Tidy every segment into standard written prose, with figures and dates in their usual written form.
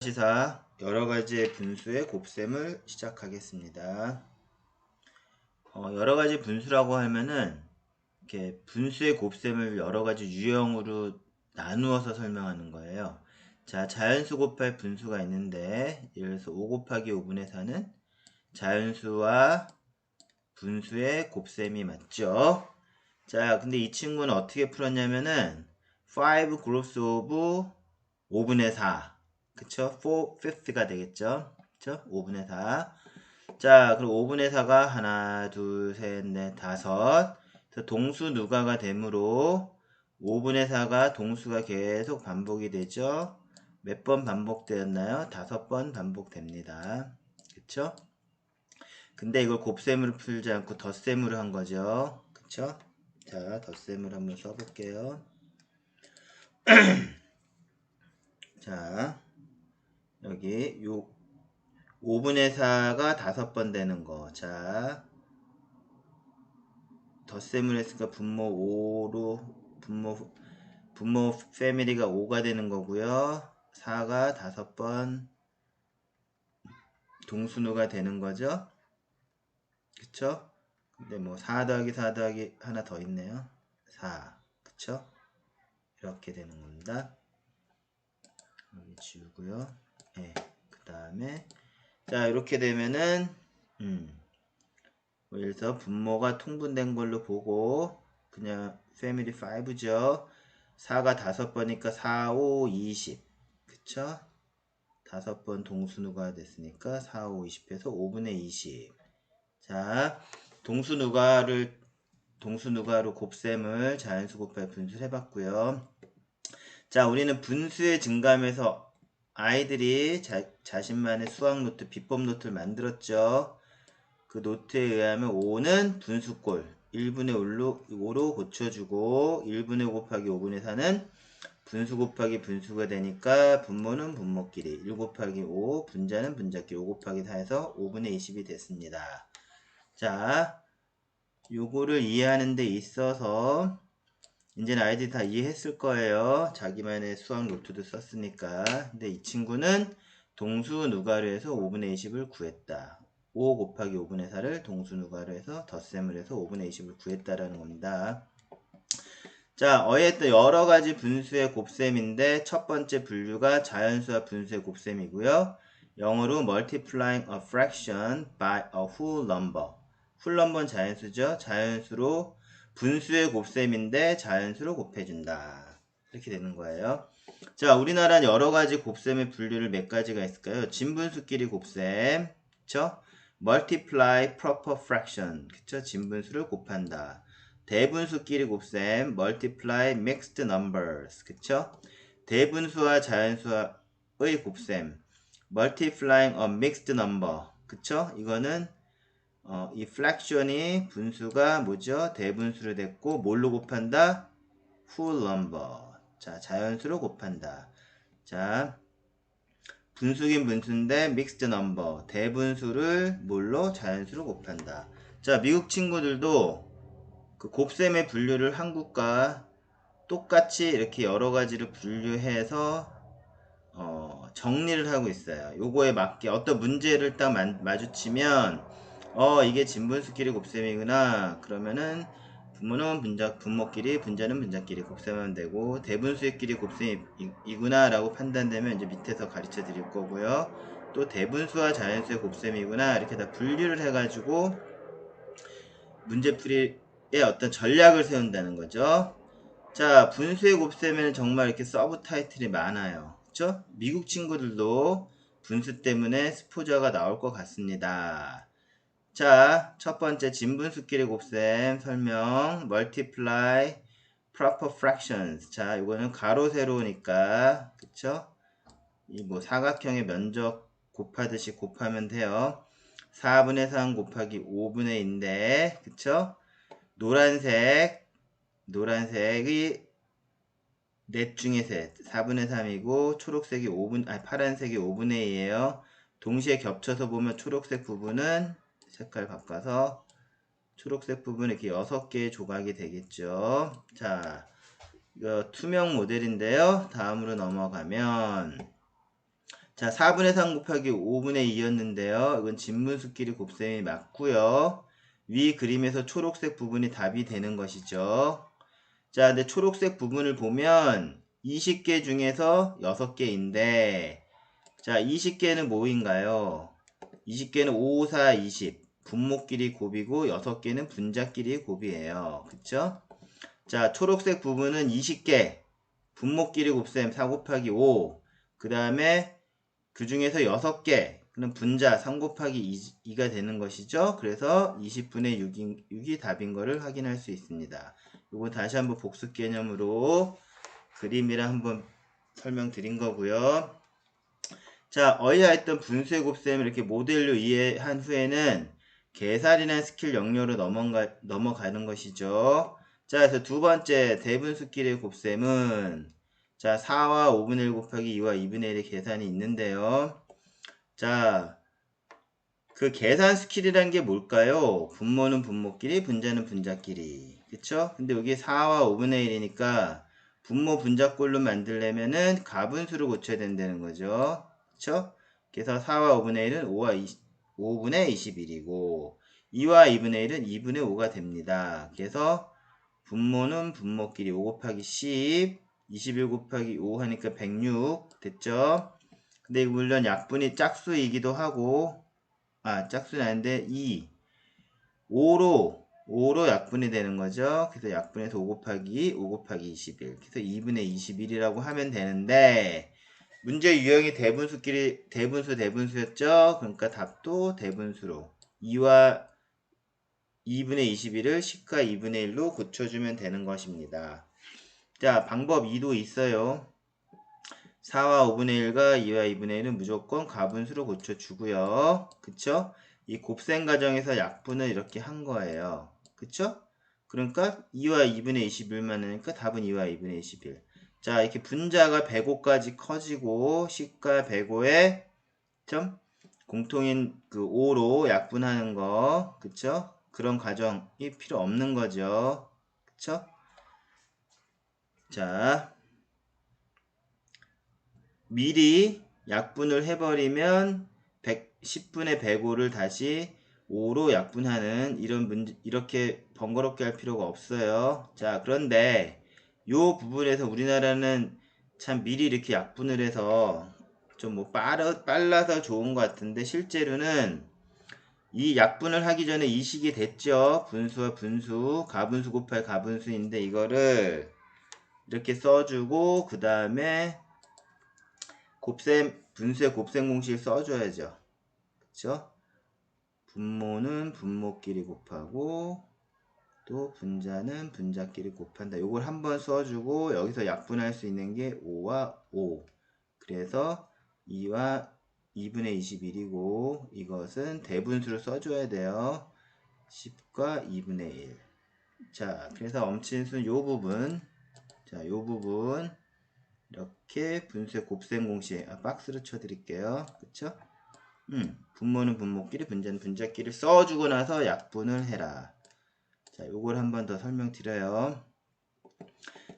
시사 여러 가지의 분수의 곱셈을 시작하겠습니다. 여러 가지 분수라고 하면은 이렇게 분수의 곱셈을 여러 가지 유형으로 나누어서 설명하는 거예요. 자, 자연수 곱할 분수가 있는데, 예를 들어서 5 곱하기 5분의 4는 자연수와 분수의 곱셈이 맞죠? 자, 근데 이 친구는 어떻게 풀었냐면은 5 groups of 5분의 4, 그쵸? 4 fifth가 되겠죠? 그쵸? 5분의 4. 자, 그럼 5분의 4가 하나, 둘, 셋, 넷, 다섯. 그래서 동수 누가가 되므로 5분의 4가 동수가 계속 반복이 되죠? 몇 번 반복되었나요? 5번 반복됩니다. 그쵸? 근데 이걸 곱셈으로 풀지 않고 덧셈으로 한 거죠. 그쵸? 자, 덧셈으로 한번 써볼게요. 자, 여기 요 5분의 4가 5번 되는 거. 자, 덧셈을 했으니까 분모 패밀리가 5가 되는 거고요. 4가 5번 동순우가 되는 거죠. 그쵸? 근데 뭐 4 더하기 4 더하기 하나 더 있네요. 4. 그쵸? 이렇게 되는 겁니다. 여기 지우고요. 네. 그 다음에 자, 이렇게 되면은 예를 들어서 분모가 통분된 걸로 보고 그냥 패밀리 5죠. 4가 5번이니까 4, 5, 20. 그쵸? 5번 동수누가 됐으니까 4, 5, 20에서 5분의 20. 자, 동수누가로 곱셈을 자연수 곱할 분수를 해봤고요. 자, 우리는 분수의 증감에서 아이들이 자신만의 수학 노트, 비법 노트를 만들었죠. 그 노트에 의하면 5는 분수꼴 1분의 5로 고쳐주고 1분의 5 곱하기 5분의 4는 분수 곱하기 분수가 되니까 분모는 분모끼리 1 곱하기 5 분자는 분자끼리 5 곱하기 4에서 5분의 20이 됐습니다. 자, 요거를 이해하는 데 있어서 이제는 아이들이 다 이해했을 거예요. 자기만의 수학 노트도 썼으니까. 근데 이 친구는 동수 누가로 해서 5분의 20을 구했다. 5 곱하기 5분의 4를 동수 누가로 해서 덧셈을 해서 5분의 20을 구했다라는 겁니다. 자, 어쨌든 여러 가지 분수의 곱셈인데 첫 번째 분류가 자연수와 분수의 곱셈이고요. 영어로 multiplying a fraction by a whole number. whole number는 자연수죠. 자연수로 분수의 곱셈인데 자연수로 곱해준다. 이렇게 되는 거예요. 자, 우리나라는 여러 가지 곱셈의 분류를 몇 가지가 있을까요? 진분수끼리 곱셈, 그쵸? multiply proper fraction, 그쵸? 진분수를 곱한다. 대분수끼리 곱셈, multiply mixed numbers, 그쵸? 대분수와 자연수의 곱셈, multiplying a mixed number, 그쵸? 이거는 이 fraction이 분수가 뭐죠? 대분수로 됐고 뭘로 곱한다? whole number. 자, 자연수로 곱한다. 자, 분수긴 분수인데 mixed number. 대분수를 뭘로? 자연수로 곱한다. 자, 미국 친구들도 그 곱셈의 분류를 한국과 똑같이 이렇게 여러 가지를 분류해서 정리를 하고 있어요. 요거에 맞게 어떤 문제를 딱 마주치면 이게 진분수끼리 곱셈이구나. 그러면은 분모는 분모끼리, 분자는 분자끼리 곱셈하면 되고 대분수끼리 곱셈이구나 라고 판단되면 이제 밑에서 가르쳐 드릴 거고요. 또 대분수와 자연수의 곱셈이구나 이렇게 다 분류를 해가지고 문제풀이에 어떤 전략을 세운다는 거죠. 자, 분수의 곱셈에는 정말 이렇게 서브 타이틀이 많아요. 그쵸? 미국 친구들도 분수 때문에 스포자가 나올 것 같습니다. 자, 첫 번째 진분수끼리 곱셈 설명, multiply proper fractions. 자, 이거는 가로 세로니까, 그쵸? 이 뭐 사각형의 면적 곱하듯이 곱하면 돼요. 4분의 3 곱하기 5분의 2인데, 그쵸? 노란색이 넷 중에 셋 4분의 3이고 초록색이 파란색이 5분의 2예요. 동시에 겹쳐서 보면 초록색 부분은 색깔 바꿔서 초록색 부분 이렇게 6개의 조각이 되겠죠. 자, 이거 투명 모델인데요. 다음으로 넘어가면 자, 4분의 3 곱하기 5분의 2였는데요. 이건 진분수끼리 곱셈이 맞고요. 위 그림에서 초록색 부분이 답이 되는 것이죠. 자, 근데 초록색 부분을 보면 20개 중에서 6개인데, 자, 20개는 뭐인가요? 20개는 5, 4, 20. 분모끼리 곱이고 6개는 분자끼리 곱이에요. 그쵸? 자, 초록색 부분은 20개. 분모끼리 곱셈 4 곱하기 5. 그 다음에 그 중에서 6개. 그럼 분자 3 곱하기 2가 되는 것이죠. 그래서 20분의 6이 답인 것을 확인할 수 있습니다. 이거 다시 한번 복습 개념으로 그림이랑 한번 설명드린 거고요. 자, 어이하였던 분수의 곱셈을 이렇게 모델로 이해한 후에는 계산이라는 스킬 영역으로 넘어가는 것이죠. 자, 그래서 두 번째 대분수끼리의 곱셈은 자, 4와 5분의 1 곱하기 2와 2분의 1의 계산이 있는데요. 자, 그 계산 스킬이란 게 뭘까요? 분모는 분모끼리, 분자는 분자끼리. 그쵸? 근데 여기 4와 5분의 1이니까 분모 분자꼴로 만들려면은 가분수로 고쳐야 된다는 거죠. 그쵸? 그래서 4와 5분의 1은 5분의 21이고 2와 2분의 1은 2분의 5가 됩니다. 그래서 분모는 분모끼리 5 곱하기 10, 21 곱하기 5 하니까 106 됐죠? 근데 물론 약분이 짝수이기도 하고 짝수는 아닌데 5로 약분이 되는 거죠. 그래서 약분해서 5 곱하기 5 곱하기 21. 그래서 2분의 21이라고 하면 되는데 문제 유형이 대분수였죠. 그러니까 답도 대분수로 2와 2분의 21을 10과 2분의 1로 고쳐주면 되는 것입니다. 자, 방법 2도 있어요. 4와 5분의 1과 2와 2분의 1은 무조건 가분수로 고쳐주고요. 그쵸? 이 곱셈 과정에서 약분을 이렇게 한 거예요. 그쵸? 그러니까 2와 2분의 21만 하니까 답은 2와 2분의 21. 자, 이렇게 분자가 105까지 커지고 10과 105의 공통인 그 5로 약분하는 거. 그쵸? 그런 과정이 필요 없는 거죠. 그쵸? 자, 미리 약분을 해버리면 10분의 105를 다시 5로 약분하는 이런 문제, 이렇게 번거롭게 할 필요가 없어요. 자, 그런데 요 부분에서 우리나라는 참 미리 이렇게 약분을 해서 좀 뭐 빨라서 좋은 것 같은데 실제로는 이 약분을 하기 전에 이식이 됐죠. 분수와 분수, 가분수 곱할 가분수인데 이거를 이렇게 써주고 그 다음에 분수의 곱셈 공식을 써줘야죠. 그쵸? 분모는 분모끼리 곱하고 또 분자는 분자끼리 곱한다. 요걸 한번 써주고 여기서 약분할 수 있는 게 5와 5. 그래서 2와 2분의 21이고 이것은 대분수를 써줘야 돼요. 10과 2분의 1. 자, 그래서 엄친수는 요 부분. 자, 요 부분. 이렇게 분수의 곱셈 공식 박스로 쳐드릴게요. 그쵸? 분모는 분모끼리 분자는 분자끼리 써주고 나서 약분을 해라. 자, 요걸 한번 더 설명드려요.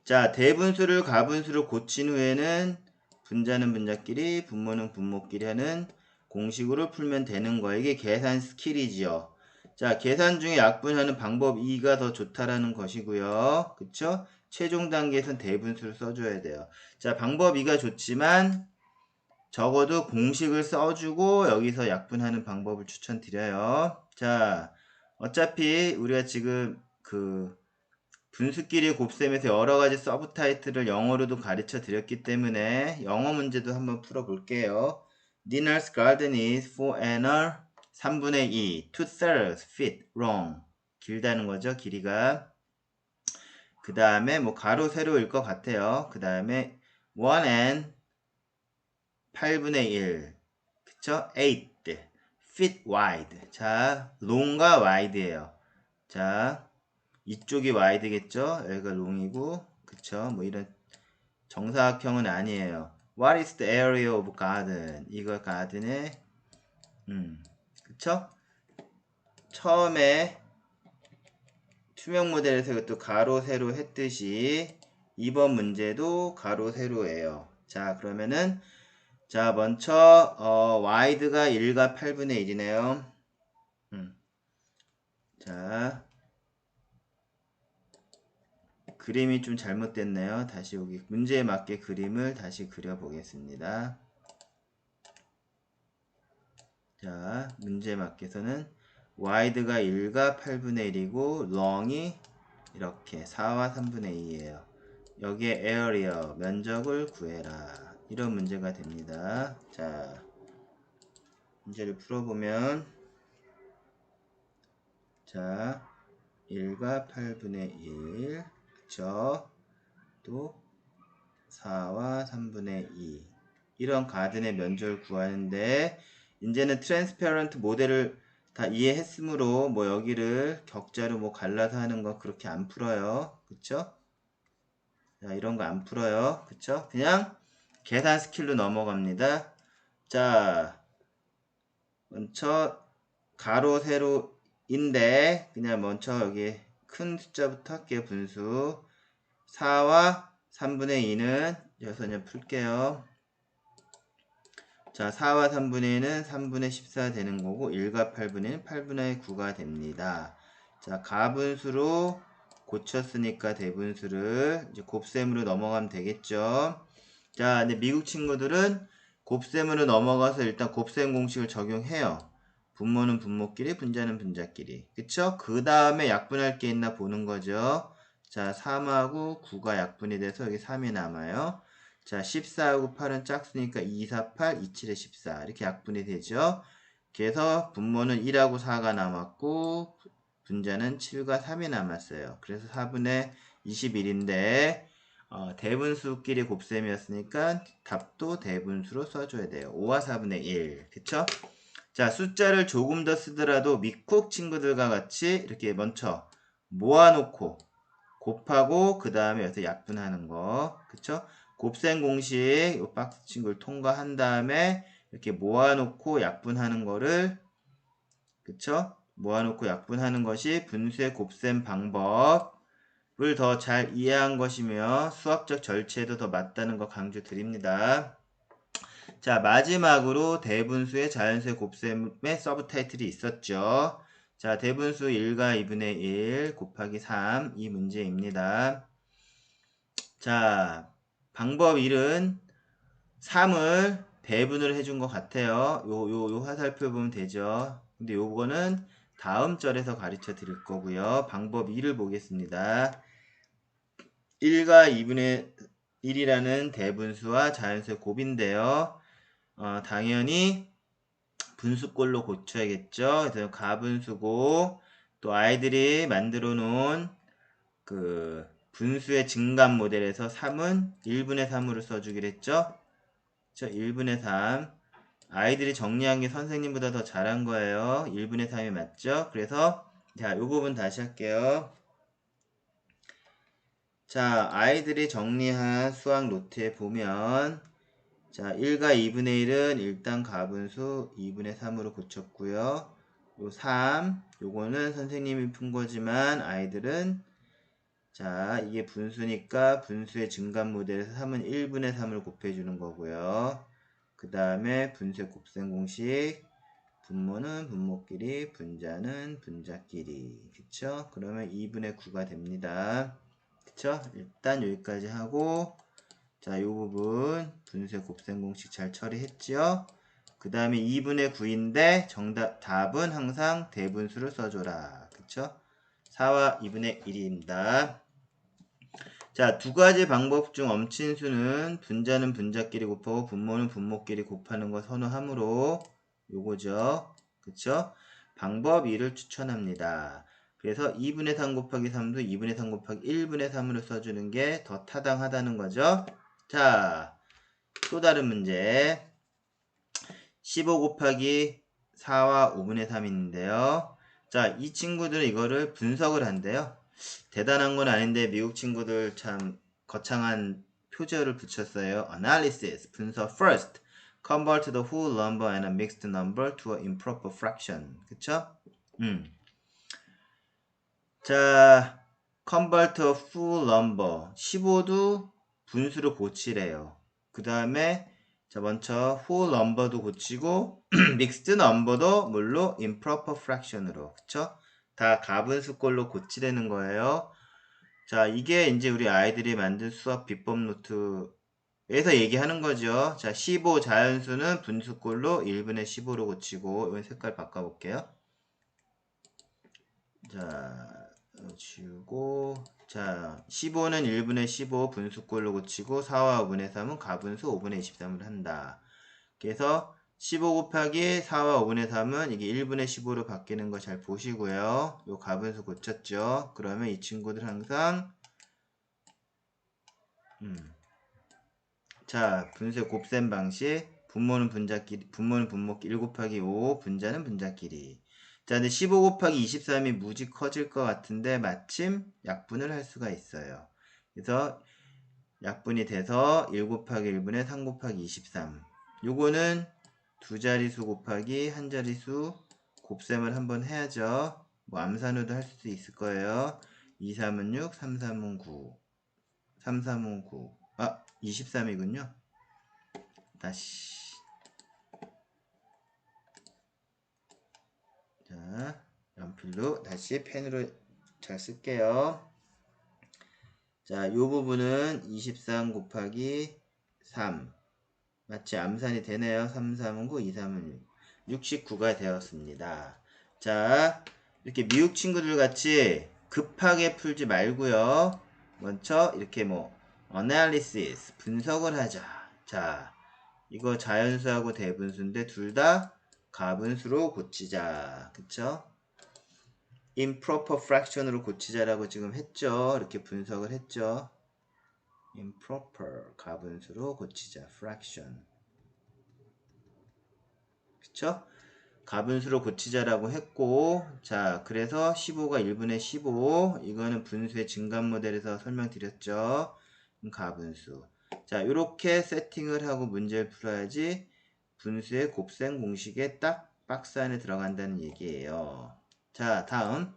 자, 대분수를 가분수로 고친 후에는 분자는 분자끼리 분모는 분모끼리 하는 공식으로 풀면 되는 거예요. 이게 계산 스킬이지요. 자, 계산 중에 약분하는 방법 2가 더 좋다라는 것이고요. 그쵸? 최종 단계에선 대분수를 써줘야 돼요. 자, 방법 2가 좋지만 적어도 공식을 써주고 여기서 약분하는 방법을 추천드려요. 자, 어차피 우리가 지금 그 분수끼리 곱셈에서 여러가지 서브 타이틀을 영어로도 가르쳐 드렸기 때문에 영어 문제도 한번 풀어볼게요. Nina's garden is for anal 3분의 2, 2/3 feet long. 길다는 거죠, 길이가. 그 다음에 뭐 가로 세로일 것 같아요. 그 다음에 1 and 8분의 1. 그쵸? 8 feet wide. 자, long과 wide예요. 자, 이쪽이 wide겠죠? 여기가 long이고, 그쵸? 뭐 이런 정사각형은 아니에요. What is the area of garden? 이거 garden의 그쵸? 처음에 투명 모델에서 이것도 가로 세로 했듯이 이번 문제도 가로 세로예요. 자, 그러면은 자, 먼저 wide가 1과 8분의 1이네요. 자, 그림이 좀 잘못됐네요. 다시 여기 문제에 맞게 그림을 다시 그려보겠습니다. 자, 문제에 맞게서는 wide가 1과 8분의 1이고 long이 이렇게 4와 3분의 2예요. 여기에 area, 면적을 구해라. 이런 문제가 됩니다. 자, 문제를 풀어보면 자, 1과 8분의 1 그쵸? 또 4와 3분의 2 이런 가든의 면적을 구하는데 이제는 트랜스페런트 모델을 다 이해했으므로 뭐 여기를 격자로 뭐 갈라서 하는 거 그렇게 안 풀어요. 그쵸? 자, 이런 거 안 풀어요. 그쵸? 그냥 계산 스킬로 넘어갑니다. 자, 먼저 가로 세로인데 그냥 먼저 여기 큰 숫자부터 할게요. 분수 4와 3분의 2는 여기서 그냥 풀게요. 자, 4와 3분의 1은 3분의 14 되는 거고 1과 8분의 1은 8분의 9가 됩니다. 자, 가분수로 고쳤으니까 대분수를 이제 곱셈으로 넘어가면 되겠죠. 자, 근데 미국 친구들은 곱셈으로 넘어가서 일단 곱셈 공식을 적용해요. 분모는 분모끼리, 분자는 분자끼리. 그쵸? 그 다음에 약분할 게 있나 보는 거죠. 자, 3하고 9가 약분이 돼서 여기 3이 남아요. 자, 14하고 8은 짝수니까 2, 4, 8, 2, 7에 14. 이렇게 약분이 되죠. 그래서 분모는 1하고 4가 남았고, 분자는 7과 3이 남았어요. 그래서 4분의 21인데, 대분수끼리 곱셈이었으니까 답도 대분수로 써줘야 돼요. 5와 4분의 1. 그쵸? 자, 숫자를 조금 더 쓰더라도 미국 친구들과 같이 이렇게 먼저 모아놓고 곱하고 그 다음에 여기서 약분하는 거. 그쵸? 곱셈 공식 이 박스 친구를 통과한 다음에 이렇게 모아놓고 약분하는 거를 그쵸? 모아놓고 약분하는 것이 분수의 곱셈 방법을 더 잘 이해한 것이며 수학적 절차에도 더 맞다는 거 강조 드립니다. 자, 마지막으로 대분수의 자연수의 곱셈의 서브 타이틀이 있었죠. 자, 대분수 1과 2분의 1 곱하기 3 이 문제입니다. 자, 방법 1은 3을 배분을 해준 것 같아요. 요 화살표 보면 되죠. 근데 요거는 다음 절에서 가르쳐 드릴 거고요. 방법 2를 보겠습니다. 1과 2분의 1이라는 대분수와 자연수의 곱인데요. 당연히 분수꼴로 고쳐야겠죠. 그래서 가분수고 또 아이들이 만들어 놓은 그 분수의 증감 모델에서 3은 1분의 3으로 써주기로 했죠. 그쵸? 1분의 3. 아이들이 정리한 게 선생님보다 더 잘한 거예요. 1분의 3이 맞죠? 그래서 자, 이 부분 다시 할게요. 자, 아이들이 정리한 수학 노트에 보면 자, 1과 2분의 1은 일단 가분수 2분의 3으로 고쳤고요. 요 3, 요거는 선생님이 푼 거지만 아이들은 자, 이게 분수니까 분수의 증감 모델에서 3은 1분의 3을 곱해주는 거고요. 그 다음에 분수의 곱셈 공식 분모는 분모끼리 분자는 분자끼리 그쵸? 그러면 2분의 9가 됩니다. 그쵸? 일단 여기까지 하고 자, 이 부분 분수의 곱셈 공식 잘 처리했죠? 그 다음에 2분의 9인데 정답 답은 항상 대분수를 써줘라. 그쵸? 4와 2분의 1입니다. 자, 두 가지 방법 중 엄친수는 분자는 분자끼리 곱하고 분모는 분모끼리 곱하는 거 선호하므로 요거죠. 그쵸? 방법 2를 추천합니다. 그래서 2분의 3 곱하기 3도 2분의 3 곱하기 1분의 3으로 써주는 게 더 타당하다는 거죠. 자, 또 다른 문제. 15 곱하기 4와 5분의 3이 있는데요. 자, 이 친구들은 이거를 분석을 한대요. 대단한 건 아닌데 미국 친구들 참 거창한 표제어를 붙였어요. Analysis, 분석 first. Convert the whole number and a mixed number to an improper fraction. 그쵸? 자, convert a full number. 15도 분수로 고치래요. 그 다음에 자, 먼저 whole number도 고치고 mixed number도 뭘로? improper fraction으로. 그쵸? 다 가분수꼴로 고치되는 거예요. 자, 이게 이제 우리 아이들이 만든 수학 비법 노트에서 얘기하는 거죠. 자, 15 자연수는 분수꼴로 1분의 15로 고치고, 이번 색깔 바꿔볼게요. 자, 지우고, 자, 15는 1분의 15 분수꼴로 고치고, 4와 5분의 3은 가분수 5분의 23을 한다. 그래서 15 곱하기 4와 5분의 3은 이게 1분의 15로 바뀌는 거 잘 보시고요. 요 가분수 고쳤죠. 그러면 이 친구들 항상 자, 분수의 곱셈 방식. 분모는 분자끼리, 분모는 분모끼리 1 곱하기 5, 분자는 분자끼리. 자, 근데 15 곱하기 23이 무지 커질 것 같은데 마침 약분을 할 수가 있어요. 그래서 약분이 돼서 1 곱하기 1분의 3 곱하기 23. 요거는 두 자리수 곱하기 한 자리수 곱셈을 한번 해야죠. 뭐 암산으로도 할 수도 있을 거예요. 2, 3은 6, 3, 3은 9. 3, 3은 9. 아, 23이군요. 다시. 자, 연필로 다시 펜으로 잘 쓸게요. 자, 요 부분은 23 곱하기 3. 마치 암산이 되네요. 3, 3은 9, 2, 3은 6. 69가 되었습니다. 자, 이렇게 미국 친구들 같이 급하게 풀지 말고요. 먼저 이렇게 뭐 analysis, 분석을 하자. 자, 이거 자연수하고 대분수인데 둘 다 가분수로 고치자. 그쵸? improper fraction으로 고치자라고 지금 했죠. 이렇게 분석을 했죠. improper 가분수로 고치자. fraction. 그쵸? 가분수로 고치자라고 했고, 자, 그래서 15가 1분의 15. 이거는 분수의 증감 모델에서 설명드렸죠. 가분수. 자, 요렇게 세팅을 하고 문제를 풀어야지 분수의 곱셈 공식에 딱 박스 안에 들어간다는 얘기예요. 자, 다음.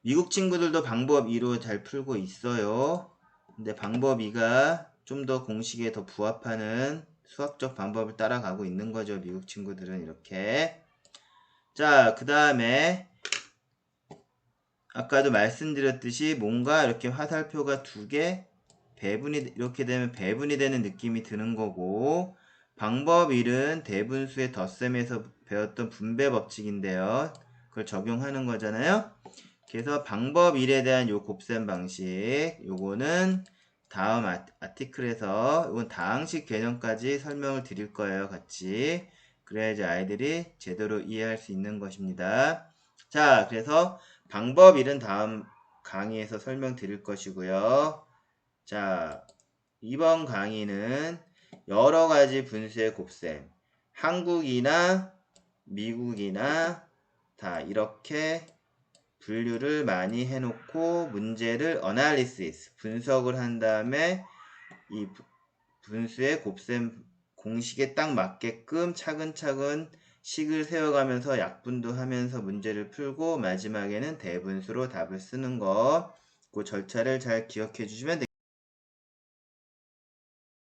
미국 친구들도 방법 2로 잘 풀고 있어요. 근데 방법 2가 좀 더 공식에 더 부합하는 수학적 방법을 따라가고 있는 거죠. 미국 친구들은 이렇게. 자, 그 다음에 아까도 말씀드렸듯이 뭔가 이렇게 화살표가 두 개 배분이 이렇게 되면 배분이 되는 느낌이 드는 거고, 방법 1은 대분수의 덧셈에서 배웠던 분배 법칙인데요. 그걸 적용하는 거잖아요. 그래서 방법 1에 대한 요 곱셈 방식, 요거는 다음 아티클에서 이건 다항식 개념까지 설명을 드릴 거예요. 같이. 그래야지 아이들이 제대로 이해할 수 있는 것입니다. 자, 그래서 방법 1은 다음 강의에서 설명드릴 것이고요. 자, 이번 강의는 여러 가지 분수의 곱셈, 한국이나 미국이나 다 이렇게 분류를 많이 해놓고 문제를 analysis, 분석을 한 다음에 이 분수의 곱셈 공식에 딱 맞게끔 차근차근 식을 세워가면서 약분도 하면서 문제를 풀고 마지막에는 대분수로 답을 쓰는 거, 그 절차를 잘 기억해 주시면 됩니다.